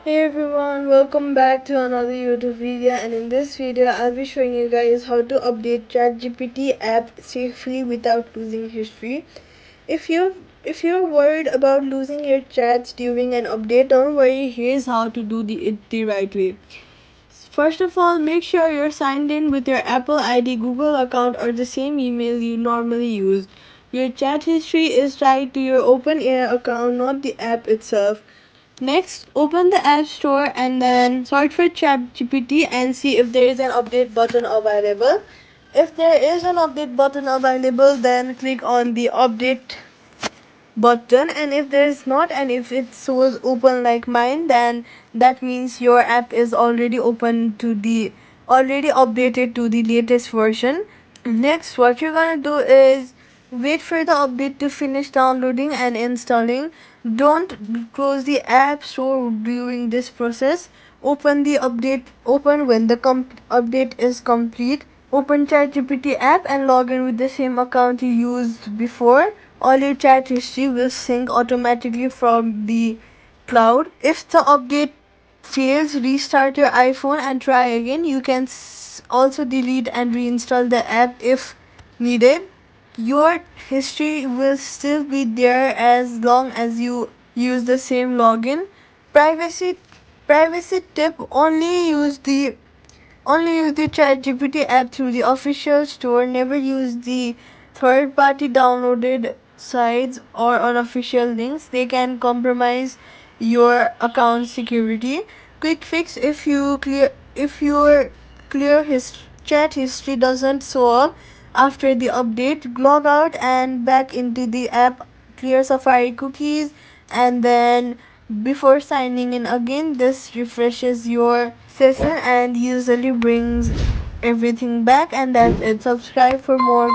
Hey everyone, welcome back to another YouTube video, and in this video I'll be showing you guys how to update ChatGPT app safely without losing history. If you if you're worried about losing your chats during an update, don't worry, here's how to do it the right way. First of all, make sure you're signed in with your Apple ID, Google account, or the same email you normally use. Your chat history is tied to your OpenAI account, not the app itself. Next, open the App Store and then search for ChatGPT and see if there is an update button available. If there is an update button available, then click on the update button, and if there is not, and if it shows open like mine, then that means your app is already updated to the latest version. Next, what you're gonna do is wait for the update to finish downloading and installing. Don't close the app store during this process. Open when the update is complete. Open ChatGPT app and log in with the same account you used before. All your chat history will sync automatically from the cloud. If the update fails, restart your iPhone and try again. You can also delete and reinstall the app if needed. Your history will still be there as long as you use the same login. Privacy tip: only use the ChatGPT app through the official store. Never use the third party downloaded sites or unofficial links. They can compromise your account security. Quick fix: if your chat history doesn't show up after the update, log out and back into the app, clear Safari cookies, and then before signing in again, this refreshes your session and usually brings everything back. And that's it. Subscribe for more